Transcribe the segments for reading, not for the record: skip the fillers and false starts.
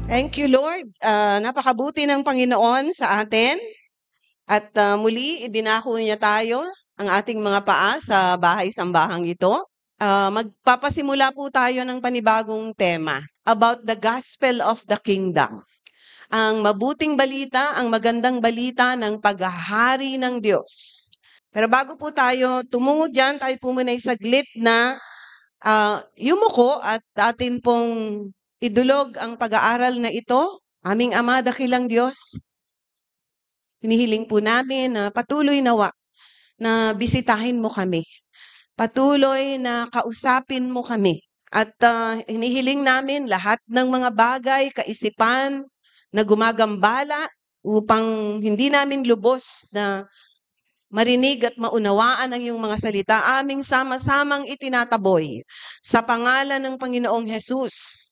Thank you, Lord. Napakabuti ng Panginoon sa atin at muli idinako niya tayo, ang ating mga paa sa bahay-sambahang ito. Magpapasimula po tayo ng panibagong tema about the gospel of the kingdom. Ang mabuting balita, ang magandang balita ng paghahari ng Diyos. Pero bago po tayo tumungo dyan, tayo po muna ay saglit na yumuko at atin pong idulog ang pag-aaral na ito. Aming Ama, dakilang Diyos, hinihiling po namin na patuloy nawa na bisitahin mo kami. Patuloy na kausapin mo kami. At hinihiling namin lahat ng mga bagay, kaisipan na gumagambala upang hindi namin lubos na marinig at maunawaan ang iyong mga salita, aming sama-samang itinataboy sa pangalan ng Panginoong Jesus.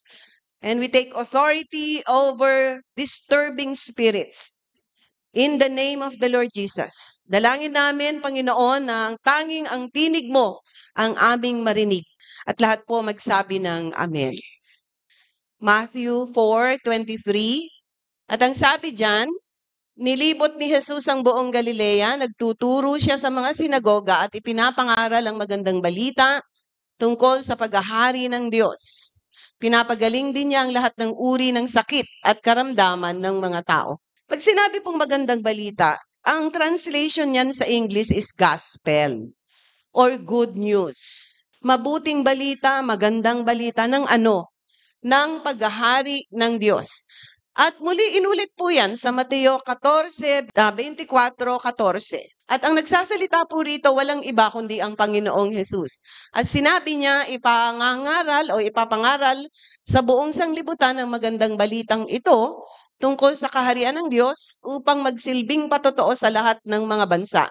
And we take authority over disturbing spirits. In the name of the Lord Jesus. Dalangin namin, Panginoon, na tanging ang tinig mo ang aming marinig. At lahat po magsabi ng Amen. Matthew 4:23. At ang sabi diyan, nilibot ni Jesus ang buong Galilea, nagtuturo siya sa mga sinagoga at ipinapangaral ang magandang balita tungkol sa paghahari ng Diyos. Pinapagaling din niya ang lahat ng uri ng sakit at karamdaman ng mga tao. Pag sinabi pong magandang balita, ang translation niyan sa English is gospel or good news. Mabuting balita, magandang balita ng ano? Ng paghahari ng Diyos. At muli inulit po yan sa Mateo 24:14. At ang nagsasalita po rito, walang iba kundi ang Panginoong Jesus. At sinabi niya, ipapangaral sa buong sanglibutan ang magandang balitang ito tungkol sa kaharian ng Diyos upang magsilbing patotoo sa lahat ng mga bansa.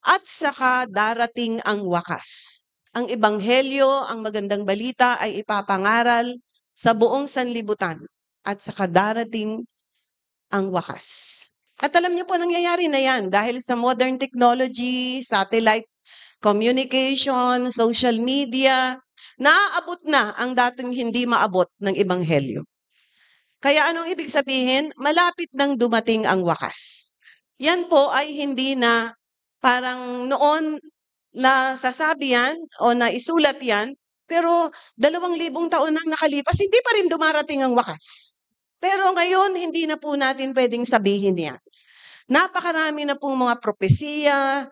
At saka darating ang wakas. Ang ebanghelyo, ang magandang balita ay ipapangaral sa buong sanlibutan. At saka darating ang wakas. At alam niyo po, nangyayari na yan dahil sa modern technology, satellite communication, social media, naaabot na ang dating hindi maabot ng ebanghelyo. Kaya anong ibig sabihin? Malapit nang dumating ang wakas. Yan po ay hindi na parang noon na sasabi yan o na isulat yan, pero 2,000 taon nang nakalipas, hindi pa rin dumarating ang wakas. Pero ngayon, hindi na po natin pwedeng sabihin yan. Napakarami na pong mga propesiya,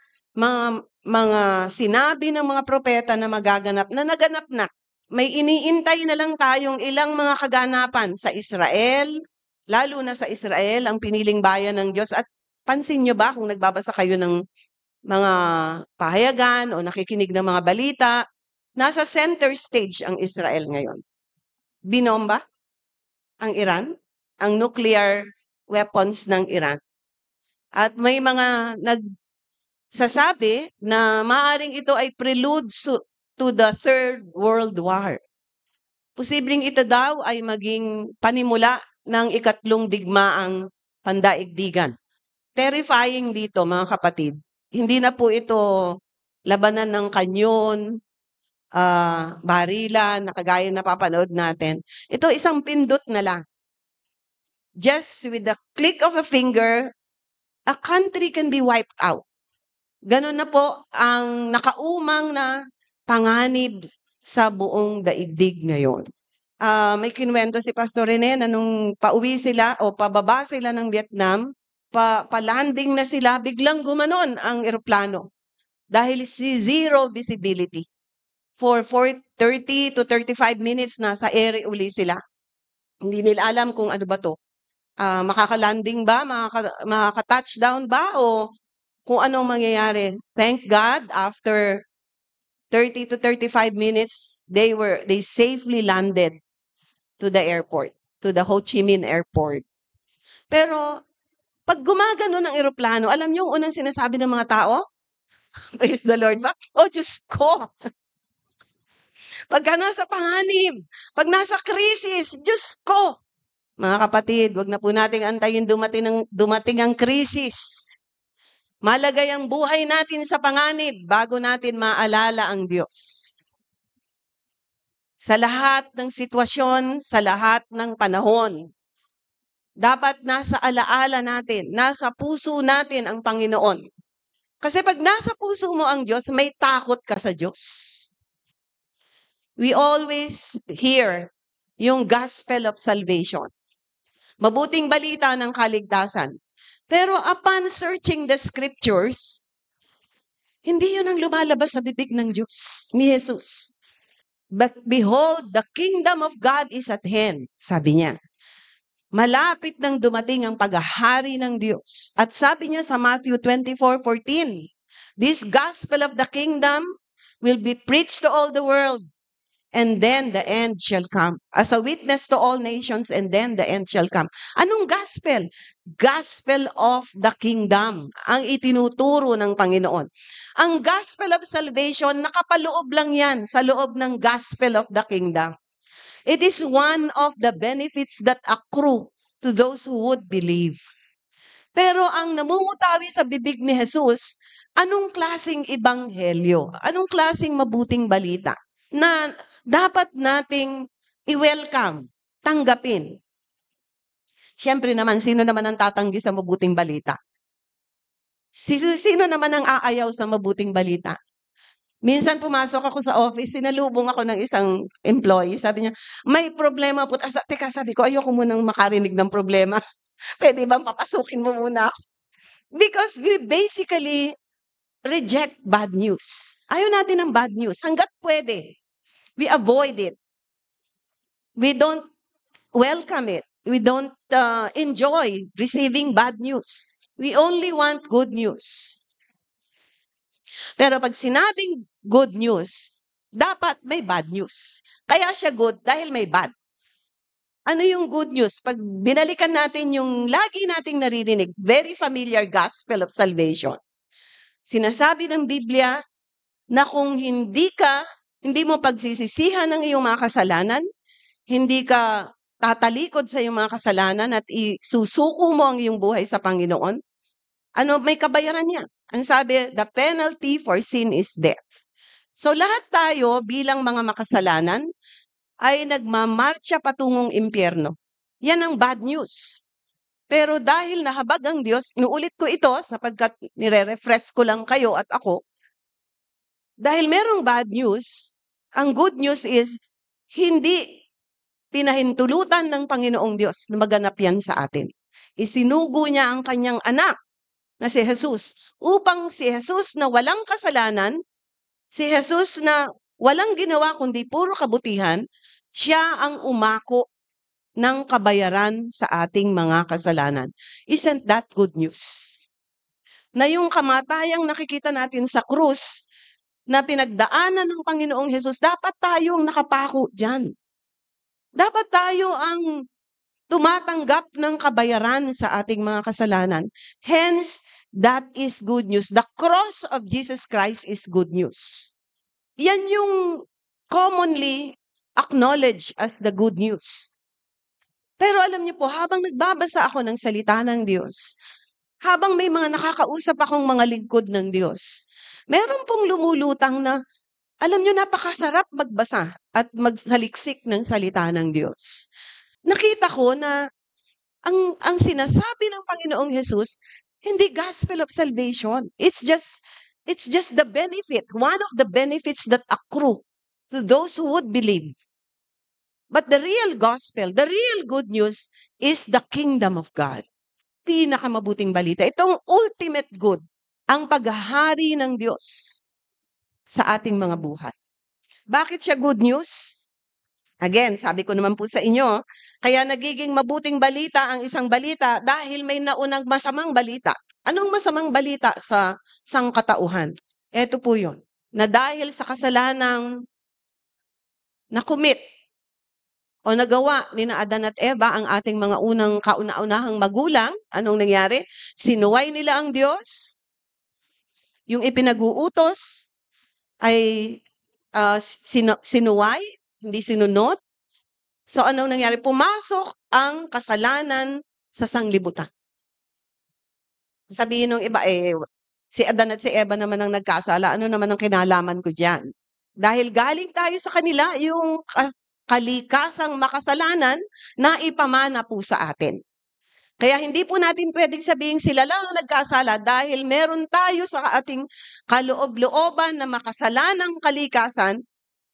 mga sinabi ng mga propeta na magaganap, na naganap na. May iniintay na lang tayong ilang mga kaganapan sa Israel, lalo na sa Israel, ang piniling bayan ng Diyos. At pansin nyo ba kung nagbabasa kayo ng mga pahayagan o nakikinig ng mga balita, nasa center stage ang Israel ngayon. Binomba ang Iran, ang nuclear weapons ng Iran. At may mga nagsasabi na maaaring ito ay prelude to the Third World War. Posibleng ito daw ay maging panimula ng ikatlong digmaang pandaigdigan. Terrifying dito, mga kapatid. Hindi na po ito labanan ng kanyon, barilan, na kagaya na papanood natin. Ito isang pindot na lang. Just with the click of a finger, a country can be wiped out. Ganun na po ang nakaumang na panganib sa buong daigdig ngayon. May kinuwento si Pastor Rene na nung pauwi sila o pababa sila ng Vietnam, pa-landing na sila, biglang gumanon ang eroplano dahil zero visibility. For 30 to 35 minutes na sa ere uli sila. Hindi nila alam kung ano ba to. Makaka-landing ba? Makaka-touchdown ba? O kung anong mangyayari. Thank God, after 30 to 35 minutes, they safely landed to the airport, to the Ho Chi Minh Airport. Pero, pag gumagano ng eroplano, alam niyo yung unang sinasabi ng mga tao? Praise the Lord ba? Oh, Diyos ko! Pagka nasa panganib, pag nasa krisis, Diyos ko! Mga kapatid, wag na po nating antayin dumating ang krisis. Malagay ang buhay natin sa panganib bago natin maalala ang Diyos. Sa lahat ng sitwasyon, sa lahat ng panahon, Dapat nasa alaala natin, nasa puso natin ang Panginoon. Kasi pag nasa puso mo ang Diyos, may takot ka sa Diyos. We always hear yung gospel of salvation. Mabuting balita ng kaligtasan. Pero upon searching the scriptures, hindi yun ang lumalabas sa bibig ng Diyos, ni Jesus. But behold, the kingdom of God is at hand, sabi niya. Malapit nang dumating ang paghahari ng Diyos. At sabi niya sa Matthew 24:14, this gospel of the kingdom will be preached to all the world, and then the end shall come. As a witness to all nations, and then the end shall come. Anong gospel? Gospel of the kingdom ang itinuturo ng Panginoon. Ang gospel of salvation, nakapaloob lang yan sa loob ng gospel of the kingdom. It is one of the benefits that accrue to those who would believe. Pero ang namumutawi sa bibig ni Jesus, anong klaseng ebanghelyo? Anong klaseng mabuting balita na dapat nating i-welcome, tanggapin? Siyempre naman, sino naman ang tatanggi sa mabuting balita? Sino naman ang aayaw sa mabuting balita? Minsan pumasok ako sa office, sinalubong ako ng isang employee. Sabi niya, may problema po. Teka, sabi ko, ayoko munang makarinig ng problema. Pwede bang papasukin mo muna ako? Because we basically reject bad news. Ayaw natin ng bad news. Hanggat pwede, we avoid it. We don't welcome it. We don't enjoy receiving bad news. We only want good news. Pero pag sinabing good news, dapat may bad news. Kaya siya good dahil may bad. Ano yung good news? Pag binalikan natin yung lagi nating naririnig, very familiar gospel of salvation. Sinasabi ng Biblia na kung hindi mo pagsisisihan ng iyong mga kasalanan, hindi ka tatalikod sa iyong mga kasalanan at isusuko mo ang iyong buhay sa Panginoon, may kabayaran niya. Ang sabi, the penalty for sin is death. So lahat tayo bilang mga makasalanan ay nagmamarcha patungong impyerno. Yan ang bad news. Pero dahil nahabag ang Diyos, inuulit ko ito sapagkat nire-refresh ko lang kayo at ako, dahil merong bad news, ang good news is hindi pinahintulutan ng Panginoong Diyos na maganap yan sa atin. Isinugo niya ang kanyang anak na si Jesus upang si Jesus na walang kasalanan, si Jesus na walang ginawa kundi puro kabutihan, siya ang umako ng kabayaran sa ating mga kasalanan. Isn't that good news? Na yung kamatayang nakikita natin sa krus, na pinagdaanan ng Panginoong Jesus, dapat tayong nakapako dyan. Dapat tayo ang tumatanggap ng kabayaran sa ating mga kasalanan. Hence, that is good news. The cross of Jesus Christ is good news. Yan yung commonly acknowledged as the good news. Pero alam niyo po, habang nagbabasa ako ng salita ng Diyos, habang may mga nakakausap akong mga lingkod ng Diyos, meron pong lumulutang na, alam niyo, napakasarap magbasa at magsaliksik ng salita ng Diyos. Nakita ko na ang sinasabi ng Panginoong Jesus, hindi gospel of salvation. It's just the benefit, one of the benefits that accrue to those who would believe. But the real gospel, the real good news is the kingdom of God. Pinakamabuting balita. Itong ultimate good, ang paghahari ng Diyos sa ating mga buhay. Bakit siya good news? Again, sabi ko naman po sa inyo, kaya nagiging mabuting balita ang isang balita dahil may naunang masamang balita. Anong masamang balita sa sangkatauhan? Ito po yun, na dahil sa kasalanang nakumit o nagawa ni Adan at Eva, ang ating mga unang kauna-unahang magulang, anong nangyari? Sinuway nila ang Diyos. Yung ipinag-uutos ay sinuway, hindi sinunod. So anong nangyari? Pumasok ang kasalanan sa sanglibutan. Sabihin ng iba, si Adan at si Eva naman ang nagkasala. Ano naman ang kinalaman ko dyan? Dahil galing tayo sa kanila, yung kalikasang makasalanan na ipamana po sa atin. Kaya hindi po natin pwedeng sabihin sila lang ang nagkasala dahil meron tayo sa ating kaloob-looban na makasalanang kalikasan.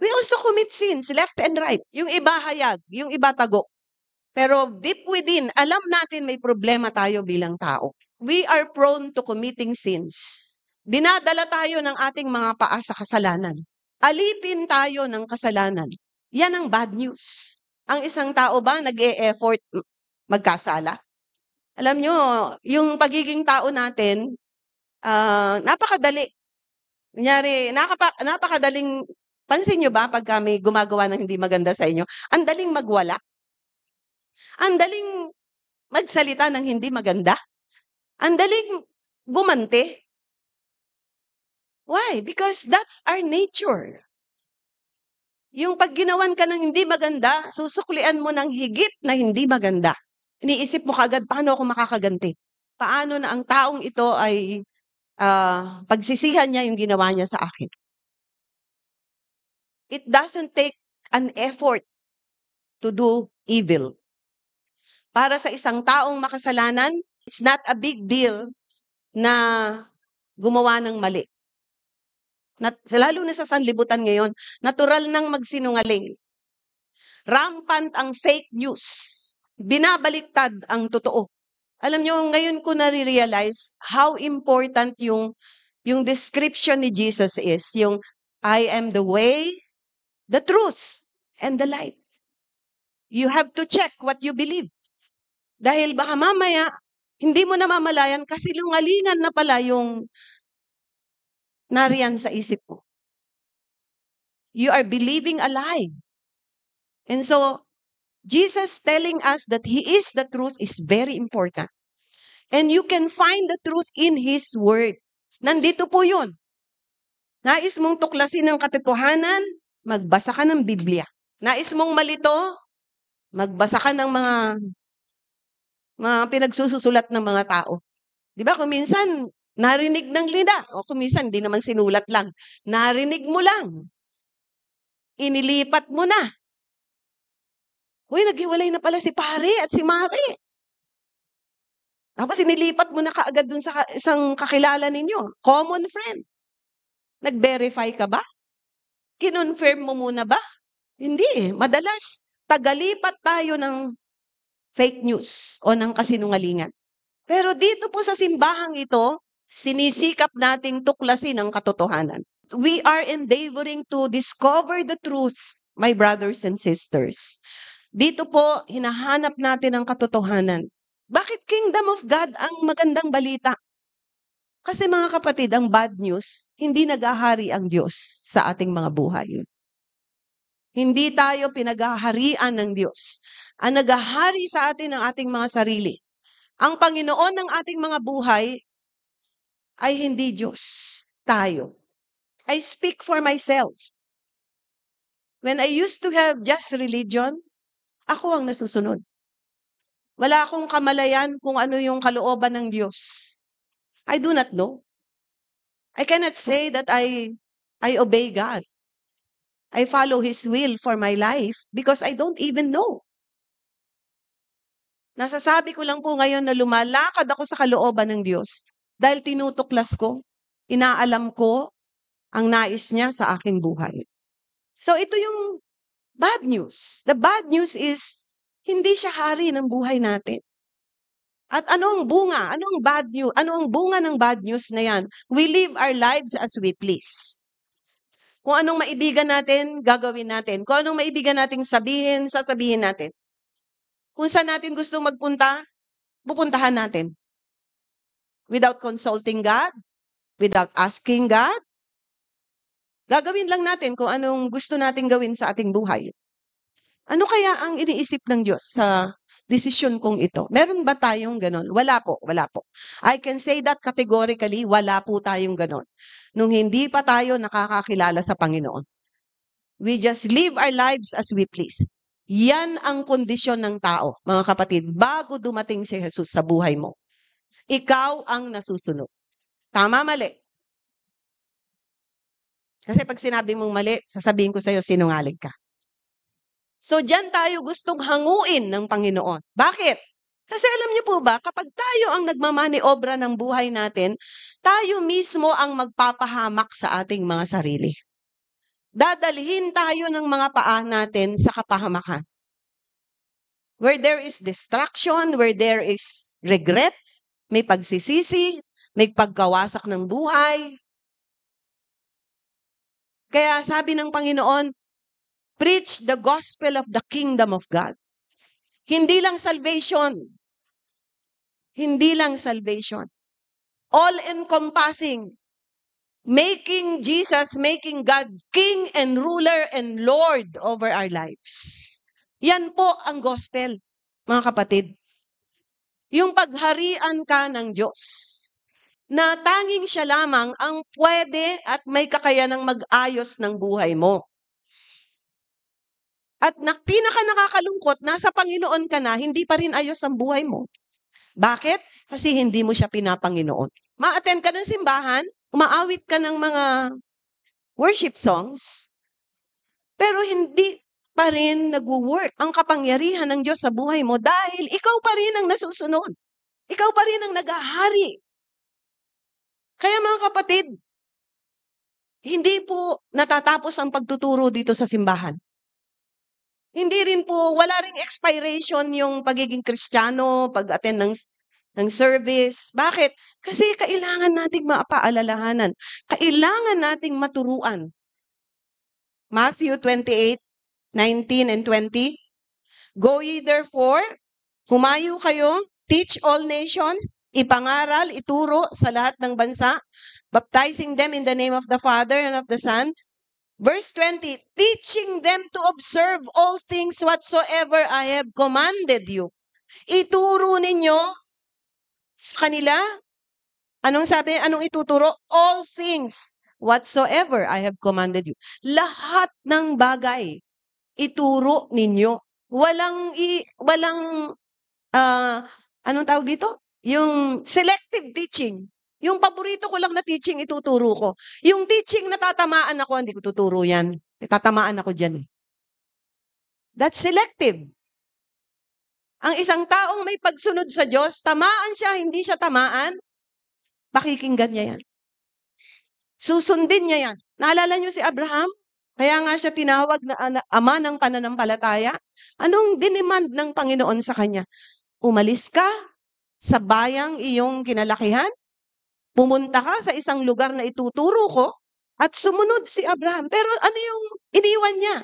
We also commit sins, left and right. Yung iba hayag, yung iba tago. Pero deep within, alam natin may problema tayo bilang tao. We are prone to committing sins. Dinadala tayo ng ating mga paa sa kasalanan. Alipin tayo ng kasalanan. Yan ang bad news. Ang isang tao ba nag-e-effort magkasala? Alam nyo, yung pagiging tao natin, napakadali. Kunyari, napakadaling, pansin nyo ba pag kami gumagawa ng hindi maganda sa inyo? Ang daling magwala. Ang daling magsalita ng hindi maganda. Ang daling gumante. Why? Because that's our nature. Yung pag ginawan ka ng hindi maganda, susuklian mo ng higit na hindi maganda. Iniisip mo kagad, paano ako makakaganti? Paano na ang taong ito ay pagsisihan niya yung ginawa niya sa akin? It doesn't take an effort to do evil. Para sa isang taong makasalanan, it's not a big deal na gumawa ng mali. Lalo na sa sanlibutan ngayon, natural nang magsinungaling. Rampant ang fake news. Binabaliktad ang totoo. Alam nyo, ngayon ko na-realize how important yung description ni Jesus is. Yung, I am the way, the truth, and the life. You have to check what you believe. Dahil baka mamaya, hindi mo namamalayan kasi lungalingan na pala yung nariyan sa isip mo. You are believing a lie. And so, Jesus telling us that He is the truth is very important. And you can find the truth in His Word. Nandito po yun. Nais mong tuklasin ang katotohanan, magbasa ka ng Biblia. Nais mong malito, magbasa ka ng mga pinagsusulat ng mga tao. Di ba? Kung minsan, narinig ng lina. O kung minsan, di naman sinulat lang. Narinig mo lang. Inilipat mo na. Uy, naghiwalay na pala si pare at si mare. Tapos inilipat mo na kaagad dun sa isang kakilala ninyo. Common friend. Nag-verify ka ba? Kinonfirm mo muna ba? Hindi. Madalas, tagalipat tayo ng fake news o ng kasinungalingan. Pero dito po sa simbahang ito, sinisikap nating tuklasin ang katotohanan. We are endeavoring to discover the truth, my brothers and sisters. Dito po, hinahanap natin ang katotohanan. Bakit Kingdom of God ang magandang balita? Kasi mga kapatid, ang bad news, hindi naghahari ang Diyos sa ating mga buhay. Hindi tayo pinaghaharian ng Diyos. Ang naghahari sa atin ang ating mga sarili. Ang Panginoon ng ating mga buhay ay hindi Diyos, tayo. I speak for myself. When I used to have just religion, ako ang nasusunod. Wala akong kamalayan kung ano yung kalooban ng Diyos. I do not know. I cannot say that I obey God. I follow His will for my life because I don't even know. Nasasabi ko lang po ngayon na lumalakad ako sa kalooban ng Diyos dahil tinutuklas ko, inaalam ko ang nais niya sa aking buhay. So ito yung bad news. The bad news is hindi siya hari ng buhay natin. At ano ang bunga? Ano ang bad news? Ano ang bunga ng bad news na yan? We live our lives as we please. Kung anong maibigan natin, gagawin natin. Kung anong maibigan nating sabihin, sasabihin natin. Kung saan natin gustong magpunta, pupuntahan natin. Without consulting God, without asking God, gagawin lang natin kung anong gusto nating gawin sa ating buhay. Ano kaya ang iniisip ng Diyos sa desisyon kong ito? Meron ba tayong ganon? Wala po, wala po. I can say that categorically, wala po tayong ganon. Nung hindi pa tayo nakakakilala sa Panginoon. We just live our lives as we please. Yan ang kondisyon ng tao, mga kapatid, bago dumating si Jesus sa buhay mo. Ikaw ang nasusunod. Tama, mali? Kasi pag sinabi mong mali, sasabihin ko sa'yo, sinungaling ka. So, dyan tayo gustong hanguin ng Panginoon. Bakit? Kasi alam niyo po ba, kapag tayo ang nagmamaniobra ng buhay natin, tayo mismo ang magpapahamak sa ating mga sarili. Dadalhin tayo ng mga paa natin sa kapahamakan. Where there is distraction, where there is regret, may pagsisisi, may pagkawasak ng buhay. Kaya sabi ng Panginoon, preach the gospel of the kingdom of God. Hindi lang salvation. Hindi lang salvation. All-encompassing. Making Jesus, making God King and ruler and Lord over our lives. Yan po ang gospel, mga kapatid. Yung pagharian ka ng Diyos, na tanging siya lamang ang pwede at may kakayanang mag-ayos ng buhay mo. At pinaka nakakalungkot, nasa Panginoon ka na, hindi pa rin ayos ang buhay mo. Bakit? Kasi hindi mo siya pinapanginoon. Ma-attend ka ng simbahan, umaawit ka ng mga worship songs, pero hindi pa rin nag-work ang kapangyarihan ng Diyos sa buhay mo dahil ikaw pa rin ang nasusunod. Ikaw pa rin ang naghahari. Kaya mga kapatid, hindi po natatapos ang pagtuturo dito sa simbahan. Hindi rin po, wala ring expiration yung pagiging Kristiyano, pag-attend ng service. Bakit? Kasi kailangan nating mapaalalahanan. Kailangan nating maturuan. Matthew 28:19 and 20. Go ye therefore, humayo kayo, teach all nations, ipangaral, ituro sa lahat ng bansa, baptizing them in the name of the Father and of the Son. Verse 20, teaching them to observe all things whatsoever I have commanded you. Ituro ninyo sa kanila. Anong sabi? Anong ituturo? All things whatsoever I have commanded you. Lahat ng bagay, ituro ninyo. Anong tawag dito? Yung selective teaching. Yung paborito ko lang na teaching, ituturo ko. Yung teaching na tatamaan ako, hindi ko tuturo yan. Tatamaan ako dyan. That's selective. Ang isang taong may pagsunod sa Diyos, tamaan siya, hindi siya tamaan, pakikinggan niya yan. Susundin niya yan. Naalala niyo si Abraham? Kaya nga siya tinawag na ama ng pananampalataya. Anong dinemand ng Panginoon sa kanya? Umalis ka sa bayang iyong kinalakihan, pumunta ka sa isang lugar na ituturo ko, at sumunod si Abraham. Pero ano yung iniwan niya?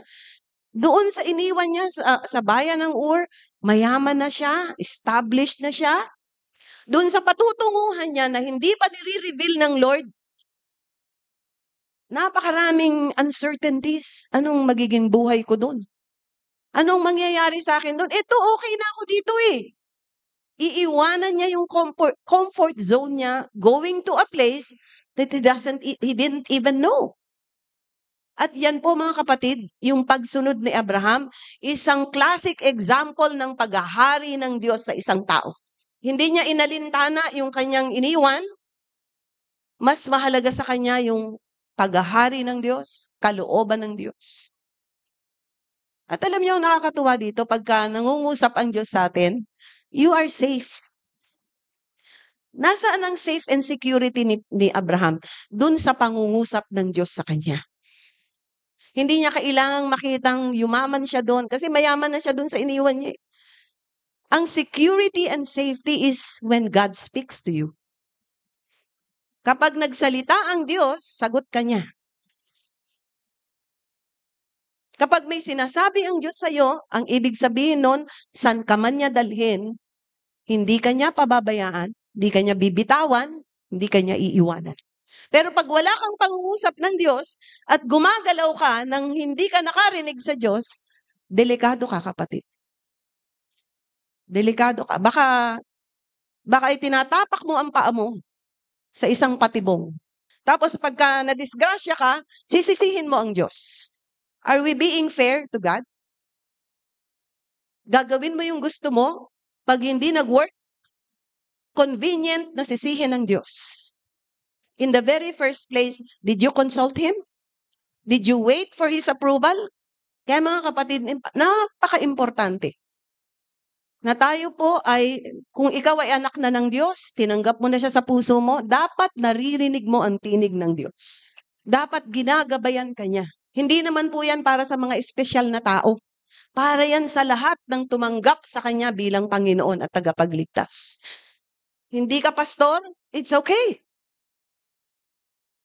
Doon sa iniwan niya sa bayan ng Ur, mayaman na siya, established na siya. Doon sa patutunguhan niya na hindi pa nire-reveal ng Lord, napakaraming uncertainties. Anong magiging buhay ko doon? Anong mangyayari sa akin doon? Ito, okay na ako dito eh. Iiwanan niya yung comfort zone niya, going to a place that he didn't even know. At yan po mga kapatid, yung pagsunod ni Abraham, isang classic example ng paghahari ng Diyos sa isang tao. Hindi niya inalintana yung kanyang iniwan, mas mahalaga sa kanya yung paghahari ng Diyos, kalooban ng Diyos. At alam niyo, nakakatuwa dito, pagka nangungusap ang Diyos sa atin, you are safe. Nasaan ang safe and security ni Abraham? Dun sa pangungusap ng Diyos sa kanya. Hindi niya kailangang makitang yumaman siya doon kasi mayaman na siya doon sa iniwan niya. Ang security and safety is when God speaks to you. Kapag nagsalita ang Diyos, sagot ka niya. Kapag may sinasabi ang Diyos sa iyo, ang ibig sabihin nun, saan ka man niya dalhin, hindi ka niya pababayaan, hindi ka niya bibitawan, hindi ka niya iiwanan. Pero pag wala kang pangungusap ng Diyos at gumagalaw ka nang hindi ka nakarinig sa Diyos, delikado ka, kapatid. Delikado ka. Baka itinatapak mo ang paa mo sa isang patibong. Tapos pagka nadisgrasya ka, sisisihin mo ang Diyos. Are we being fair to God? Gagawin mo yung gusto mo, pag hindi nag-work, convenient na sisihin ng Diyos. In the very first place, did you consult Him? Did you wait for His approval? Kaya mga kapatid, napaka-importante. Na tayo po ay, kung ikaw ay anak na ng Diyos, tinanggap mo na siya sa puso mo, dapat naririnig mo ang tinig ng Diyos. Dapat ginagabayan ka niya. Hindi naman po yan para sa mga espesyal na tao. Para yan sa lahat ng tumanggap sa Kanya bilang Panginoon at tagapagligtas. Hindi ka pastor? It's okay.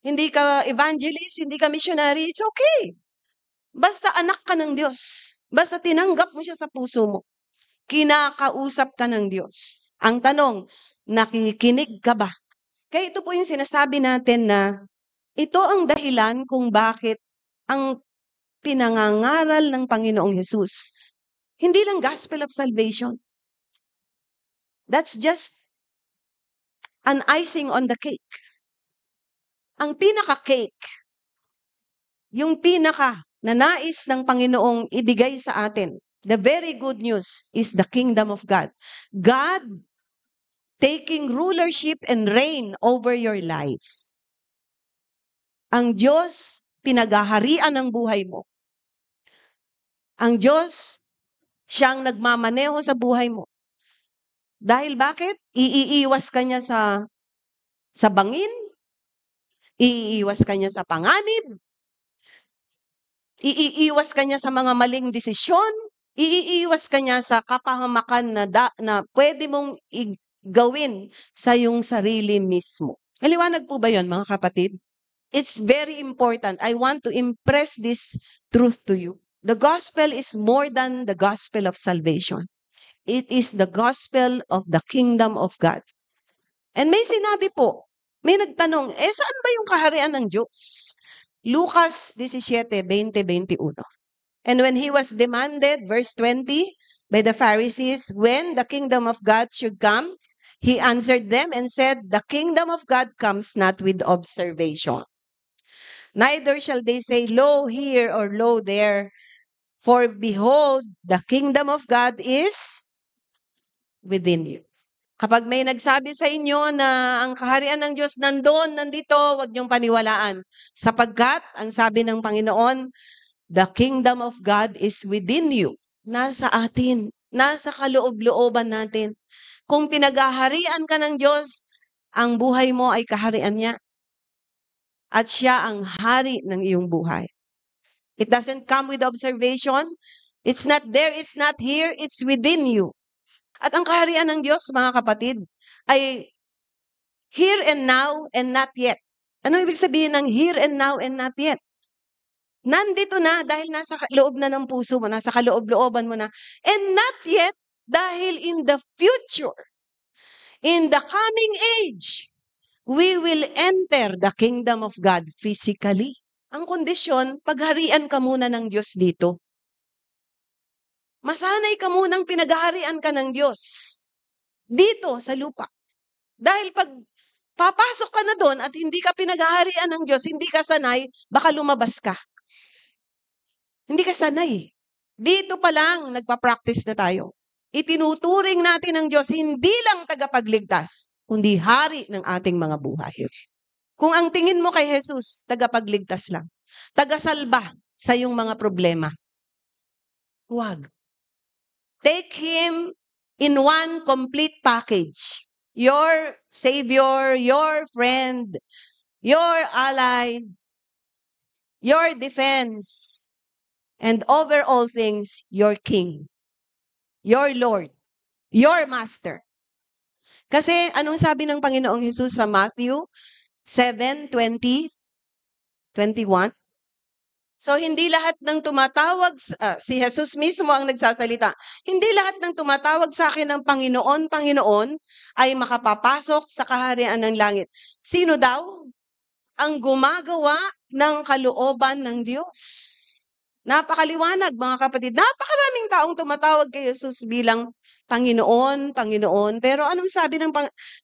Hindi ka evangelist, hindi ka missionary, it's okay. Basta anak ka ng Diyos. Basta tinanggap mo siya sa puso mo. Kinakausap ka ng Diyos. Ang tanong, nakikinig ka ba? Kaya ito po yung sinasabi natin na ito ang dahilan kung bakit ang pinangangaral ng Panginoong Hesus, hindi lang gospel of salvation. That's just an icing on the cake. Ang pinaka-cake, yung pinaka na nais ng Panginoong ibigay sa atin, the very good news is the kingdom of God. God taking rulership and reign over your life. Ang Diyos, pinaghaharian ng buhay mo. Ang Diyos, siyang nagmamaneho sa buhay mo. Dahil bakit? Iiiwas ka niya sa bangin, iiiwas ka niya sa panganib, iiiwas ka niya sa mga maling desisyon, iiiwas ka niya sa kapahamakan na pwede mong gawin sa iyong sarili mismo. Maliwanag po ba yun, mga kapatid? It's very important. I want to impress this truth to you. The gospel is more than the gospel of salvation. It is the gospel of the kingdom of God. And may sinabi po, may nagtanong, saan ba yung kaharian ng Diyos? Lucas 17:20-21. And when he was demanded, verse 20, by the Pharisees, when the kingdom of God should come, he answered them and said, the kingdom of God comes not with observation. Neither shall they say, lo here or lo there. For behold, the kingdom of God is within you. Kapag may nagsabi sa inyo na ang kaharian ng Diyos nandito, huwag niyong paniwalaan. Sapagkat, ang sabi ng Panginoon, the kingdom of God is within you. Nasa atin, nasa kaloob-looban natin. Kung pinaghaharian ka ng Diyos, ang buhay mo ay kaharian niya. At siya ang hari ng iyong buhay. It doesn't come with observation. It's not there, it's not here, it's within you. At ang kaharian ng Diyos, mga kapatid, ay here and now and not yet. Ano ibig sabihin ng here and now and not yet? Nandito na dahil nasa loob na ng puso mo, nasa kaloob-looban mo na. And not yet dahil in the future, in the coming age, we will enter the kingdom of God physically. Ang kondisyon, pagharian ka muna ng Diyos dito. Masanay ka munang pinaghaharian ka ng Diyos dito sa lupa. Dahil pag papasok ka na doon at hindi ka pinaghaharian ng Diyos, hindi ka sanay, baka lumabas ka. Hindi ka sanay. Dito pa lang nagpa-practice na tayo. Itinuturing natin ng Diyos hindi lang tagapagligtas, kundi hari ng ating mga buhay. Kung ang tingin mo kay Jesus, tagapagligtas lang, tagasalba sa iyong mga problema, huwag. Take Him in one complete package. Your Savior, your friend, your ally, your defense, and over all things, your King, your Lord, your Master. Kasi anong sabi ng Panginoong Hesus sa Matthew 7:20, 21? So, hindi lahat ng tumatawag, si Jesus mismo ang nagsasalita, hindi lahat ng tumatawag sa akin ng Panginoon, Panginoon, ay makapapasok sa kaharian ng langit. Sino daw? Ang gumagawa ng kalooban ng Diyos. Napakaliwanag, mga kapatid. Napakaraming taong tumatawag kay Jesus bilang Panginoon, Panginoon. Pero anong sabi ng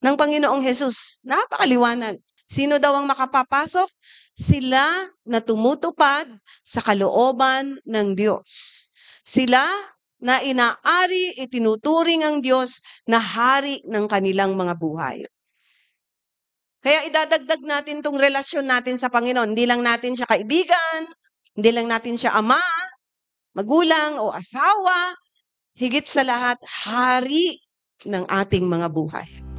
Panginoong Jesus? Napakaliwanag. Sino daw ang makapapasok? Sila na tumutupad sa kalooban ng Diyos. Sila na inaari, itinuturing ang Diyos na hari ng kanilang mga buhay. Kaya idadagdag natin itong relasyon natin sa Panginoon. Hindi lang natin siya kaibigan, hindi lang natin siya ama, magulang o asawa, higit sa lahat, hari ng ating mga buhay.